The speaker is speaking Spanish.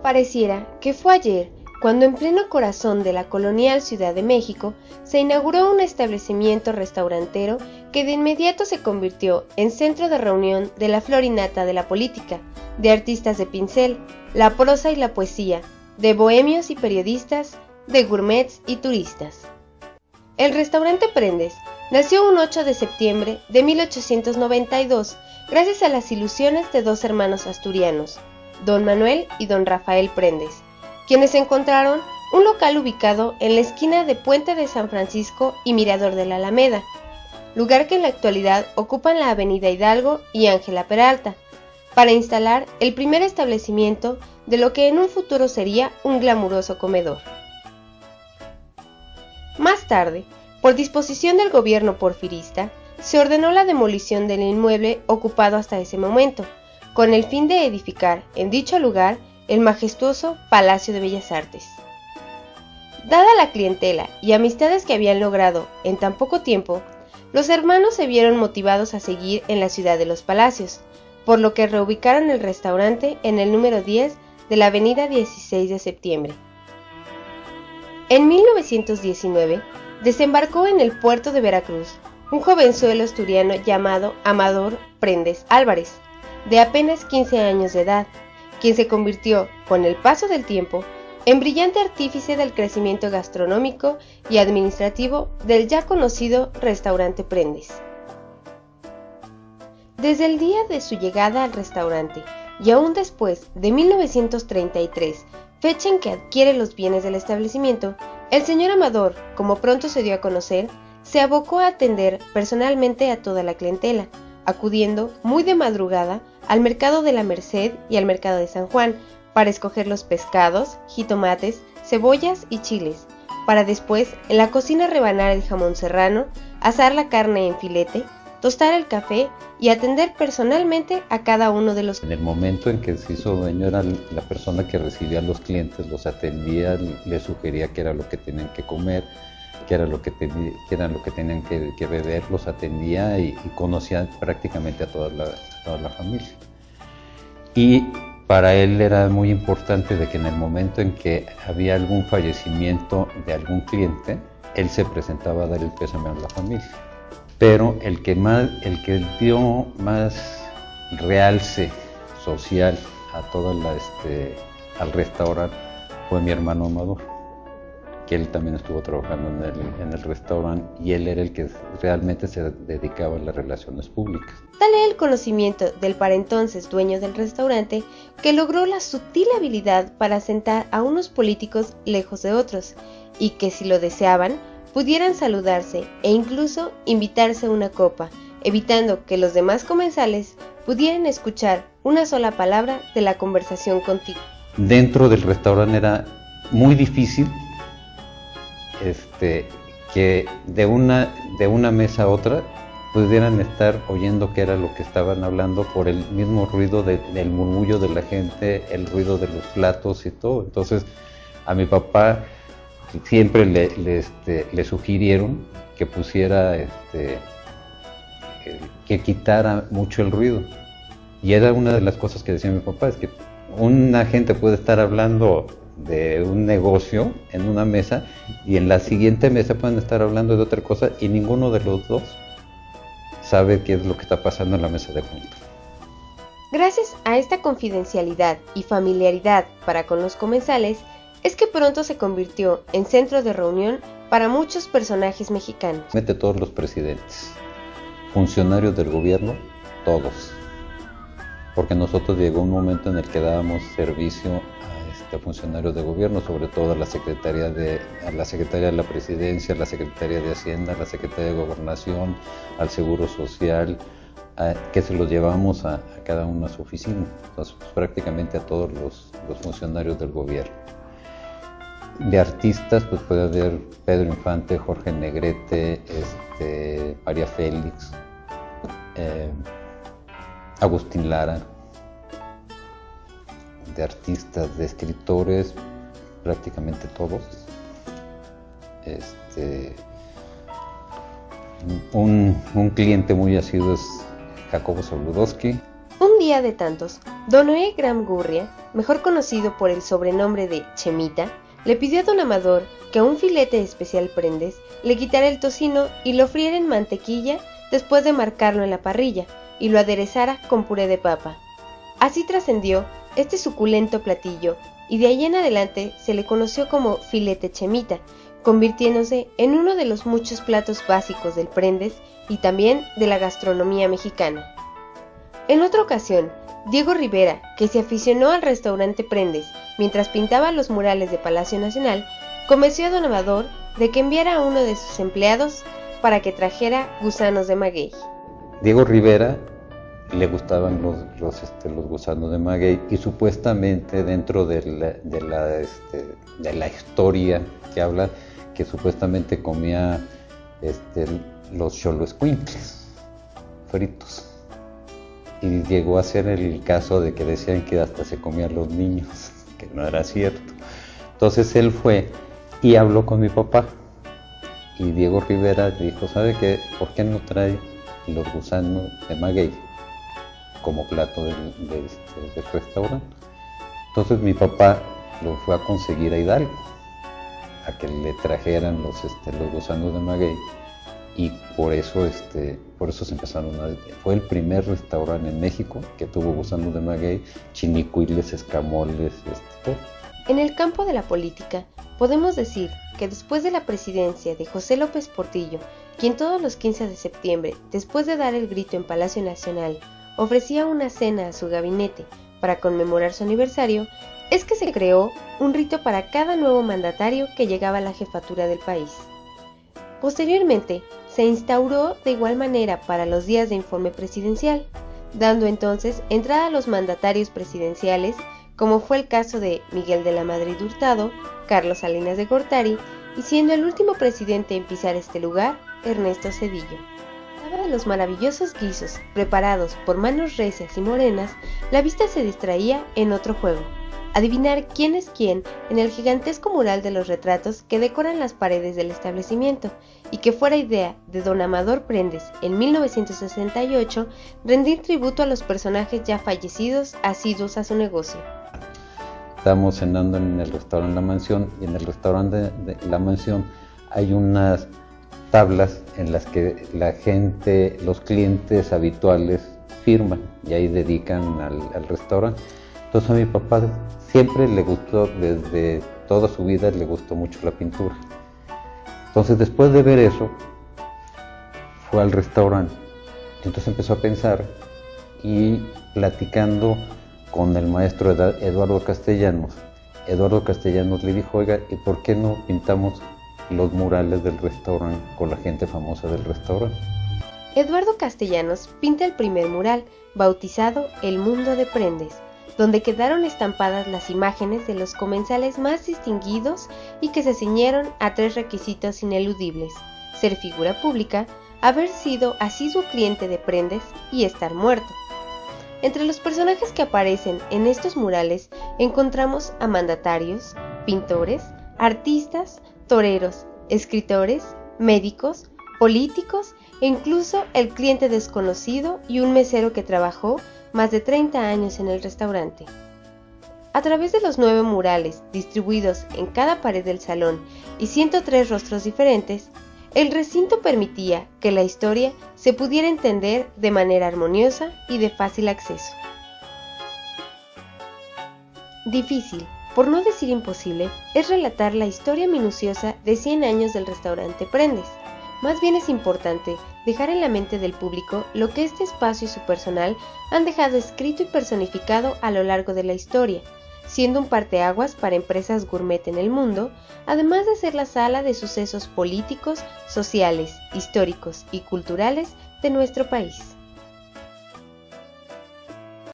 Pareciera que fue ayer cuando en pleno corazón de la colonial Ciudad de México se inauguró un establecimiento restaurantero que de inmediato se convirtió en centro de reunión de la flor y nata de la política, de artistas de pincel, la prosa y la poesía, de bohemios y periodistas, de gourmets y turistas. El restaurante Prendes nació un 8 de septiembre de 1892 gracias a las ilusiones de dos hermanos asturianos, don Manuel y don Rafael Prendes, quienes encontraron un local ubicado en la esquina de Puente de San Francisco y Mirador de la Alameda, lugar que en la actualidad ocupan la Avenida Hidalgo y Ángela Peralta, para instalar el primer establecimiento de lo que en un futuro sería un glamuroso comedor. Más tarde, por disposición del gobierno porfirista, se ordenó la demolición del inmueble ocupado hasta ese momento, con el fin de edificar en dicho lugar el majestuoso Palacio de Bellas Artes. Dada la clientela y amistades que habían logrado en tan poco tiempo, los hermanos se vieron motivados a seguir en la ciudad de los Palacios, por lo que reubicaron el restaurante en el número 10 de la avenida 16 de septiembre. En 1919, desembarcó en el puerto de Veracruz un jovenzuelo asturiano llamado Amador Prendes Álvarez, de apenas 15 años de edad, quien se convirtió, con el paso del tiempo, en brillante artífice del crecimiento gastronómico y administrativo del ya conocido restaurante Prendes. Desde el día de su llegada al restaurante y aún después de 1933, fecha en que adquiere los bienes del establecimiento, el señor Amador, como pronto se dio a conocer, se abocó a atender personalmente a toda la clientela, acudiendo muy de madrugada al mercado de la Merced y al mercado de San Juan para escoger los pescados, jitomates, cebollas y chiles, para después en la cocina rebanar el jamón serrano, asar la carne en filete, tostar el café y atender personalmente a cada uno de los. En el momento en que se hizo dueño era la persona que recibía a los clientes, los atendía, les sugería qué era lo que tenían que comer, qué era lo que tenían que beber, los atendía y conocía prácticamente a toda la familia. Y para él era muy importante de que en el momento en que había algún fallecimiento de algún cliente, él se presentaba a dar el pésame a la familia. Pero el que dio más realce social a al restaurante fue mi hermano Amador, que él también estuvo trabajando en el restaurante y él era el que realmente se dedicaba a las relaciones públicas. Tal era el conocimiento del para entonces dueño del restaurante que logró la sutil habilidad para sentar a unos políticos lejos de otros y que si lo deseaban pudieran saludarse e incluso invitarse a una copa, evitando que los demás comensales pudieran escuchar una sola palabra de la conversación contigua. Dentro del restaurante era muy difícil que de una mesa a otra pudieran estar oyendo qué era lo que estaban hablando por el mismo ruido del murmullo de la gente, el ruido de los platos y todo. Entonces a mi papá siempre le sugirieron que pusiera, que quitara mucho el ruido. Y era una de las cosas que decía mi papá, es que una gente puede estar hablando de un negocio en una mesa y en la siguiente mesa pueden estar hablando de otra cosa y ninguno de los dos sabe qué es lo que está pasando en la mesa de junto. Gracias a esta confidencialidad y familiaridad para con los comensales, es que pronto se convirtió en centro de reunión para muchos personajes mexicanos. Mete todos los presidentes, funcionarios del gobierno, todos. Porque nosotros llegó un momento en el que dábamos servicio a funcionarios de gobierno, sobre todo a la Secretaría de la Presidencia, a la Secretaría de Hacienda, a la Secretaría de Gobernación, al Seguro Social, que se los llevamos a cada uno a su oficina. Entonces, pues, prácticamente a todos los funcionarios del gobierno. De artistas, pues puede haber Pedro Infante, Jorge Negrete, María Félix, Agustín Lara. De artistas, de escritores, prácticamente todos. Un cliente muy asiduo es Jacobo Zabludowski, Un día de tantos, don Noé Gram Gurria, mejor conocido por el sobrenombre de Chemita, le pidió a don Amador que a un filete especial Prendes le quitara el tocino y lo friera en mantequilla después de marcarlo en la parrilla y lo aderezara con puré de papa. Así trascendió este suculento platillo y de ahí en adelante se le conoció como filete Chemita, convirtiéndose en uno de los muchos platos básicos del Prendes y también de la gastronomía mexicana. En otra ocasión, Diego Rivera, que se aficionó al restaurante Prendes mientras pintaba los murales de Palacio Nacional, convenció a don Amador de que enviara a uno de sus empleados para que trajera gusanos de maguey. Diego Rivera le gustaban los gusanos de maguey y supuestamente dentro de la historia que habla que supuestamente comía los xoloescuincles fritos. Y llegó a ser el caso de que decían que hasta se comían los niños, que no era cierto. Entonces él fue y habló con mi papá. Y Diego Rivera dijo, ¿sabe qué? ¿Por qué no trae los gusanos de maguey como plato del restaurante? Entonces mi papá lo fue a conseguir a Hidalgo, a que le trajeran los gusanos de maguey. Y por eso se empezaron fue el primer restaurante en México que tuvo gusanos de maguey, chinicuiles, escamoles, todo. En el campo de la política, podemos decir que después de la presidencia de José López Portillo, quien todos los 15 de septiembre, después de dar el grito en Palacio Nacional, ofrecía una cena a su gabinete para conmemorar su aniversario, es que se creó un rito para cada nuevo mandatario que llegaba a la jefatura del país. Posteriormente, se instauró de igual manera para los días de informe presidencial, dando entonces entrada a los mandatarios presidenciales, como fue el caso de Miguel de la Madrid Hurtado, Carlos Salinas de Gortari, y siendo el último presidente en pisar este lugar, Ernesto Zedillo. De los maravillosos guisos preparados por manos recias y morenas, la vista se distraía en otro juego: adivinar quién es quién en el gigantesco mural de los retratos que decoran las paredes del establecimiento, y que fuera idea de don Amador Prendes en 1968 rendir tributo a los personajes ya fallecidos asiduos a su negocio. Estábamos cenando en el restaurante La Mansión, y en el restaurante de La Mansión hay unas tablas en las que la gente, los clientes habituales firman y ahí dedican al restaurante. Entonces a mi papá siempre le gustó, desde toda su vida le gustó mucho la pintura. Entonces después de ver eso, fue al restaurante. Entonces empezó a pensar y platicando con el maestro Eduardo Castellanos le dijo, oiga, ¿y por qué no pintamos los murales del restaurante con la gente famosa del restaurante? Eduardo Castellanos pinta el primer mural, bautizado El Mundo de Prendes, donde quedaron estampadas las imágenes de los comensales más distinguidos y que se ciñeron a 3 requisitos ineludibles: ser figura pública, haber sido asiduo cliente de Prendes y estar muerto. Entre los personajes que aparecen en estos murales encontramos a mandatarios, pintores, artistas, toreros, escritores, médicos, políticos e incluso el cliente desconocido y un mesero que trabajó más de 30 años en el restaurante. A través de los 9 murales distribuidos en cada pared del salón y 103 rostros diferentes, el recinto permitía que la historia se pudiera entender de manera armoniosa y de fácil acceso. Difícil, por no decir imposible, es relatar la historia minuciosa de 100 años del restaurante Prendes. Más bien es importante dejar en la mente del público lo que este espacio y su personal han dejado escrito y personificado a lo largo de la historia, siendo un parteaguas para empresas gourmet en el mundo, además de ser la sala de sucesos políticos, sociales, históricos y culturales de nuestro país.